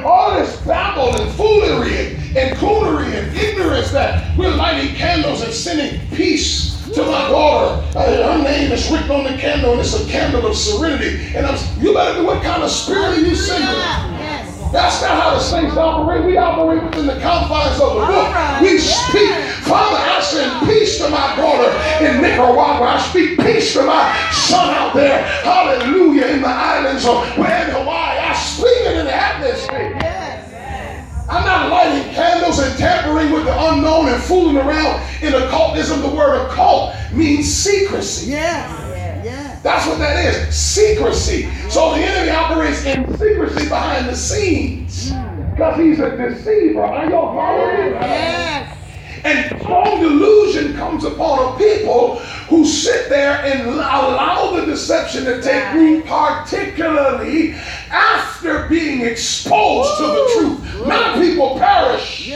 All this babble and foolery and coonery and ignorance that we're lighting candles and sending peace to my daughter. Her name is written on the candle, and it's a candle of serenity. And you better be, what kind of spirit are you sending? That's not how the saints operate. We operate within the confines of the book. We speak. Father, I send peace to my daughter in Nicaragua. I speak peace to my son out there. Hallelujah. In the islands of Hawaii. I speak it in the atmosphere. I'm not lighting candles and tampering with the unknown and fooling around in occultism. The word occult means secrecy. That's what that is, secrecy. So the enemy operates in secrecy behind the scenes because he's a deceiver. Are y'all following? Yes. And strong delusion comes upon a people who sit there and allow the deception to take root, particularly after being exposed to the truth. Many people perish.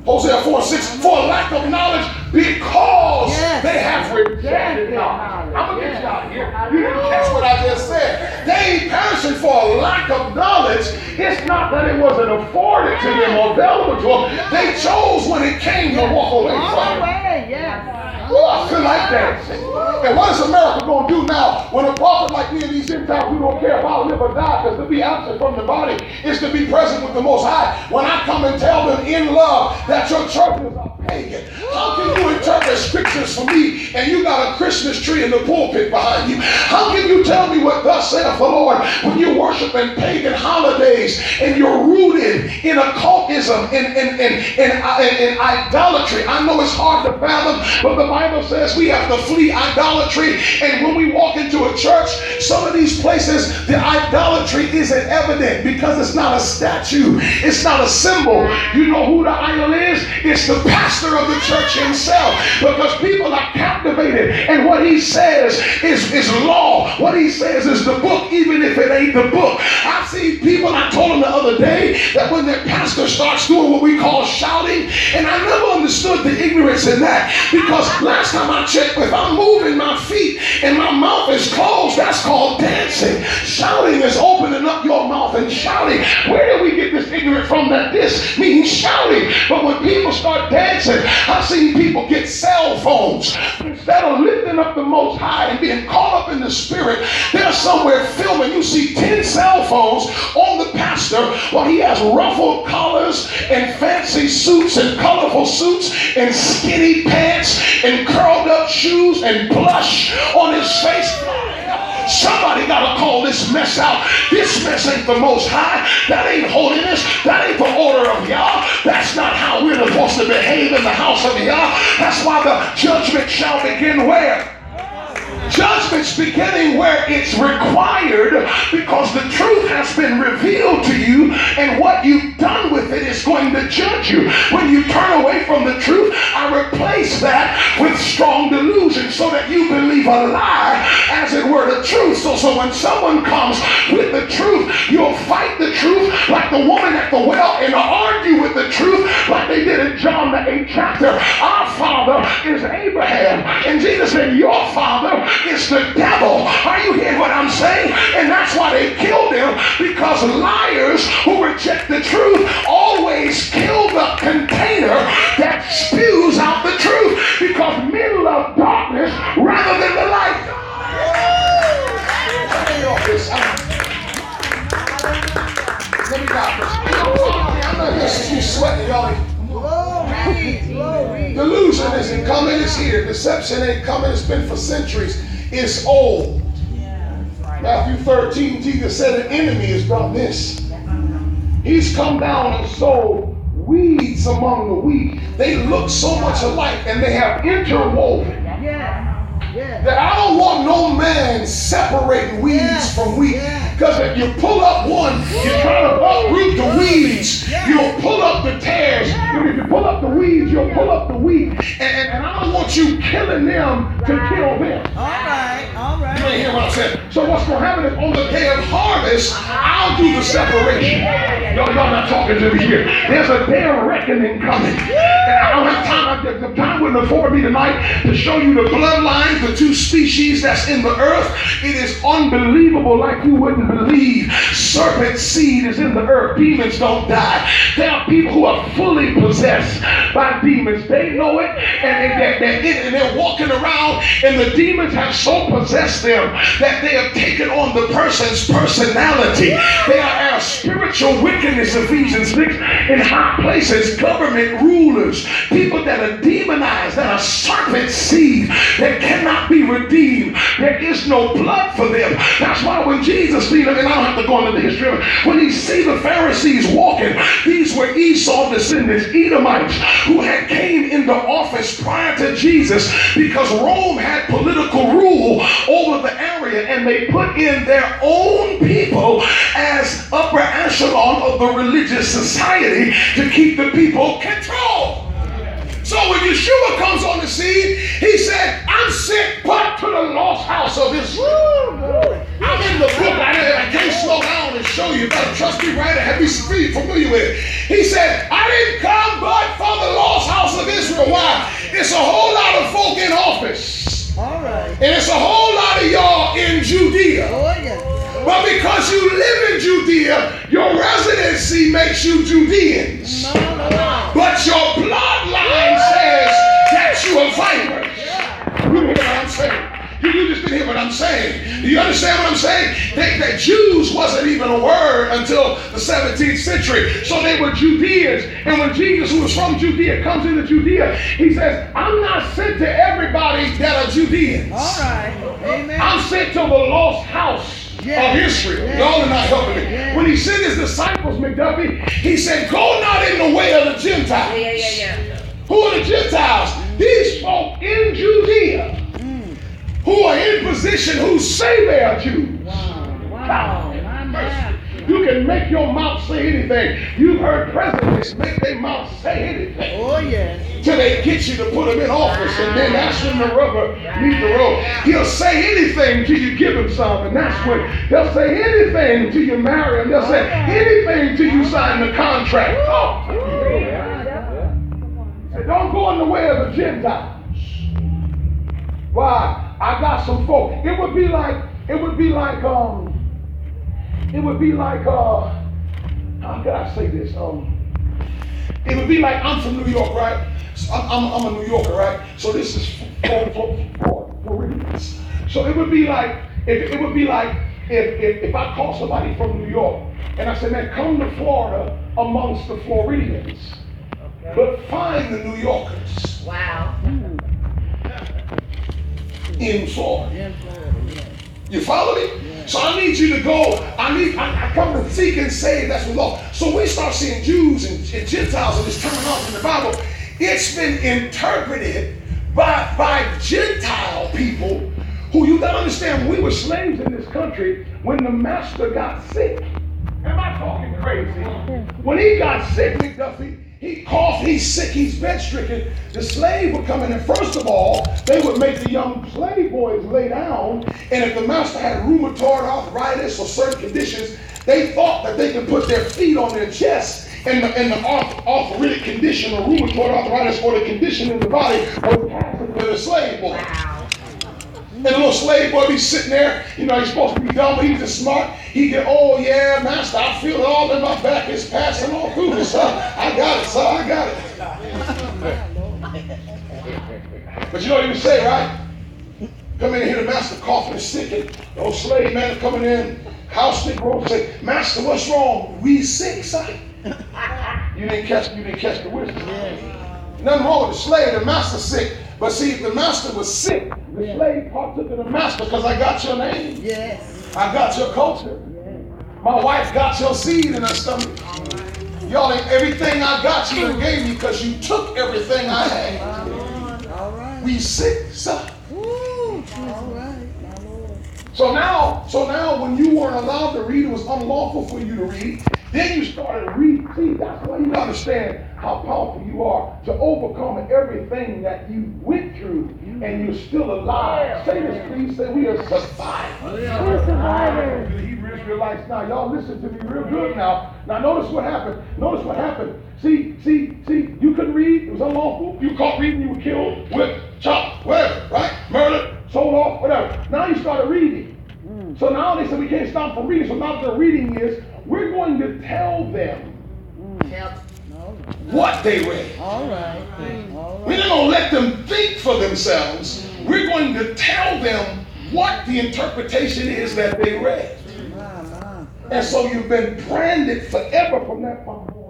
Hosea 4:6, for lack of knowledge, because they have rejected knowledge. I'm going to get you out of here. You didn't catch what I just said. They ain't perishing for a lack of knowledge. It's not that it wasn't afforded to them or available to them. They chose when it came to walk away from it. Oh, I feel like dancing. And what is America going to do now when a prophet like me in these end times, we don't care if I live or die, because to be absent from the body is to be present with the Most High. When I come and tell them in love that your church is a pagan, how can you interpret scriptures for me and you got a Christmas tree in the pulpit behind you? How can you tell me what thus saith the Lord when you're worshiping pagan holidays and you're rooted in occultism and idolatry? I know it's hard to fathom, but the Bible says we have to flee idolatry. And when we walk into a church, some of these places, the idolatry isn't evident because it's not a statue. It's not a symbol. You know who the idol is? It's the pastor of the church himself, because people are captivated. And what he says is law. What he says is the book, even if it ain't the book. I've seen people, I told them the other day, that when their pastor starts doing what we call shouting, and I never understood the ignorance in that, because last time I checked, if I'm moving my feet and my mouth is closed, that's called dancing. Shouting is opening up your mouth and shouting. Where did we get this ignorance from that this means shouting? But when people start dancing, I've seen people get cell phones. Instead of lifting up the Most High and being caught up in the Spirit, they're somewhere filming. You see 10 cell phones on the pastor while he has ruffled collars and fancy suits and colorful suits and skinny pants and curled up shoes and blush on his face. Somebody got to call this mess out. This mess ain't the Most High. That ain't holiness. That ain't the order of Yah. That's not how we're supposed to behave in the house of Yah. That's why the judgment shall begin where? Judgment's beginning where it's required, because the truth has been revealed to you, and what you've done with it is going to judge you. When you turn away from the truth, I replace that with strong delusion so that you believe a lie as it were the truth. So when someone comes with the truth, you'll fight the truth like the woman at the well and argue with the truth like they did in John the 8th chapter. Our father is Abraham, and Jesus said your father is the devil. Are you hearing what I'm saying? And that's why they killed him, because liars who reject the truth always kill the container that spews out the truth, because men love darkness rather than the light. Let me I'm not here you sweating, y'all. Delusion isn't coming, it's here. Deception ain't coming, it's been for centuries. It's old. Matthew 13, Jesus said an enemy has done this. He's come down and sowed weeds among the wheat. They look so much alike and they have interwoven. That I don't want no man separating weeds from wheat. Because if you pull up one, you're trying to uproot the weeds. You'll pull up the tares. If you pull up the weeds, you'll pull up the wheat. And I don't want you killing them to kill them. All right. You ain't hear what I said. So what's going to happen is on the day of harvest, I'll do the separation. Y'all not talking to me here. There's a day of reckoning coming. And I don't have time. The time wouldn't afford me tonight to show you the bloodlines, the two species that's in the earth. It is unbelievable, like you wouldn't believe. Serpent seed is in the earth. Demons don't die. There are people who are fully possessed by demons. They know it, and they're walking around, and the demons have so possessed them that they have taken on the person's personality. They are spiritual wickedness, Ephesians 6, in high places, government rulers, people that are demonized, that are serpent seed, that cannot be redeemed. There is no blood for them. That's why when Jesus seen them, and I don't have to go into the history of it, when he see the Pharisees walking, these were Esau descendants, Edomites, who had came into office prior to Jesus because Rome had political rule over the area, and they put in their own people as upper echelon of the religious society to keep the people controlled. So when Yeshua comes on the scene, he said, I'm sent but to the lost house of Israel. I'm in the book. I can't slow down and show you. You better trust me, right? Have you familiar with it. He said, I didn't come but for the lost house of Israel. Why? It's a whole lot of folk in office. All right. And it's a whole lot of y'all in Judea. Oh, yeah. But because you live in Judea, your residency makes you Judeans. No. But your bloodline says that you are vipers. You hear what I'm saying? You just didn't hear what I'm saying. Do you understand what I'm saying? That Jews wasn't even a word until the 17th century. So they were Judeans. And when Jesus, who was from Judea, comes into Judea, he says, I'm not sent to everybody that are Judeans. All right. Amen. I'm sent to the lost house of Israel. Y'all are not helping me. When he sent his disciples, McDuffie, he said, go not in the way of the Gentiles. Who are the Gentiles? These folk in Judea who are in position, who say they are Jews. Wow. You can make your mouth say anything. You've heard presidents make their mouth say anything. Oh, yeah. Till they get you to put them in office, and then that's when the rubber meets the road. He'll say anything till you give him some, and that's when they'll say anything till you marry him. They'll say anything till you sign the contract. Oh. Don't go in the way of the Gentiles. Why? I got some folk. It would be like, how could I say this? It would be like, I'm from New York, right? So I'm a New Yorker, right? So this is Floridians. So it would be like, if I call somebody from New York and I say, man, come to Florida amongst the Floridians, but find the New Yorkers. Wow. In Florida. Yeah. You follow me? Yeah. So I need you to go. I come to seek and save. That's what law. So we start seeing Jews and Gentiles and this terminology in the Bible. It's been interpreted by Gentile people who, you gotta understand, we were slaves in this country when the master got sick. Am I talking crazy? When he got sick, McDuffie, he coughed, he's sick, he's bed-stricken. The slave would come in, and first of all, they would make the young slave boys lay down, and if the master had rheumatoid arthritis or certain conditions, they thought that they could put their feet on their chest, and the arthritic condition or rheumatoid arthritis or the condition in the body would pass it to the slave boy. Wow. And the little slave boy be sitting there, you know, he's supposed to be dumb, but he's just smart. He get, oh yeah, master, I feel it all in my back. It's passing all through me, son. I got it, son, I got it. But you know what he would say, right? Come in here, the master coughing and sticking. The old slave man coming in, house stick rope, say, master, what's wrong? We sick, son. You didn't catch the wisdom. Nothing wrong with the slave, the master sick. But see, if the master was sick, the slave partook of the master because I got your name. Yes. I got your culture. Yes. My wife got your seed in her stomach. Y'all, everything I got you and gave me because you took everything I had. All right. We sick, son. All right. My Lord. So now when you weren't allowed to read, it was unlawful for you to read. Then you started reading. See, that's why you understand how powerful you are to overcome everything that you went through and you're still alive. Say this, please. Say we are survivors. We are survivors. Israelites now. Y'all listen to me real good now. Now notice what happened. Notice what happened. See, you couldn't read. It was unlawful. You caught reading, you were killed, whipped, chopped, whatever, right? Murdered, sold off, whatever. Now you started reading. So now they said we can't stop from reading. So now the reading is, we're going to tell them what they read. All right. We're not going to let them think for themselves. We're going to tell them what the interpretation is that they read. And so you've been branded forever from that point on.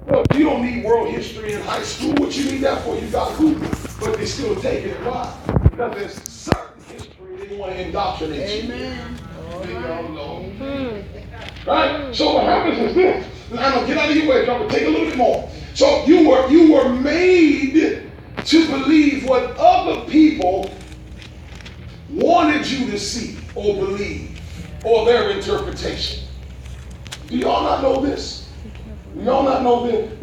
Look, you don't need world history in high school. What you need that for? You got Google. But they're still taking it. Why? Because there's certain history they want to indoctrinate you. Amen. Right? So what happens is this. I know, get out of your way, I'm going to take a little bit more. So you were made to believe what other people wanted you to see or believe, or their interpretation. Do y'all not know this? Do y'all not know this?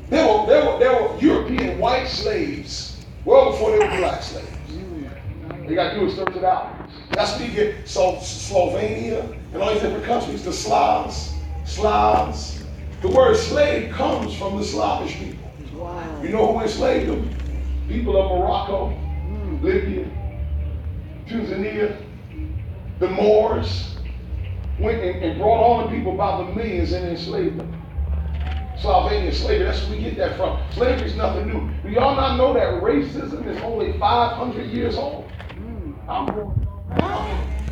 There were European white slaves well before there were black slaves. You got to do is search it out. That's what you get. So Slovenia and all these different countries, the Slavs. The word slave comes from the Slavish people. Wow. You know who enslaved them? People of Morocco, Libya, Tanzania. The Moors went and brought all the people by the millions and enslaved them. Slovenia slavery, that's where we get that from. Slavery is nothing new. Do y'all not know that racism is only 500 years old?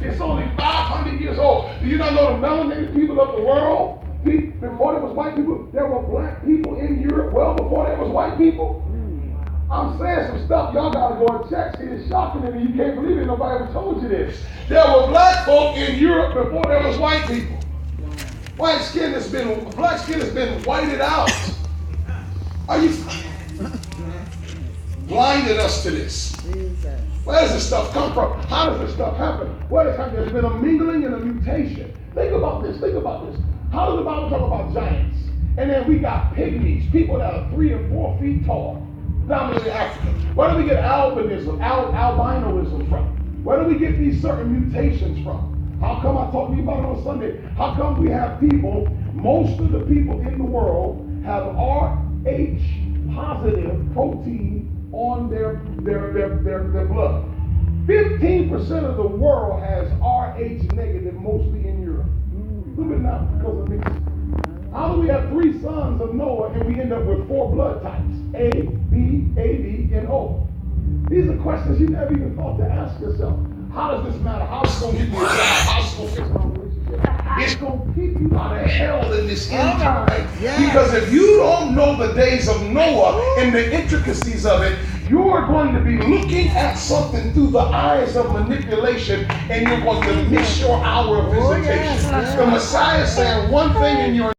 It's only 500 years old. Do you not know the melanated people of the world? Before there was white people, there were black people in Europe well before there was white people. I'm saying some stuff y'all gotta go and check. See, it's shocking to me. You can't believe it. Nobody ever told you this. There were black folk in Europe before there was white people. Black skin has been whited out. Are you blinded us to this? Where does this stuff come from? How does this stuff happen? What has happened? There's been a mingling and a mutation. Think about this. How does the Bible talk about giants? And then we got pygmies, people that are 3 and 4 feet tall, dominant in Africa. Where do we get albinism, albinoism from? Where do we get these certain mutations from? How come I talked to you about it on Sunday? How come we have people, most of the people in the world have Rh positive protein on their blood? 15% of the world has Rh negative, mostly in Europe. Look at now, because of mixing. How do we have 3 sons of Noah and we end up with 4 blood types? A, B, AB, and O. These are questions you never even thought to ask yourself. How does this matter? How's it going to get me a job? How's it going to fix my relationship? It's going to keep you out of hell in this end time. Because if you don't know the days of Noah and the intricacies of it, you are going to be looking at something through the eyes of manipulation, and you're going to miss your hour of visitation. The Messiah is saying one thing in your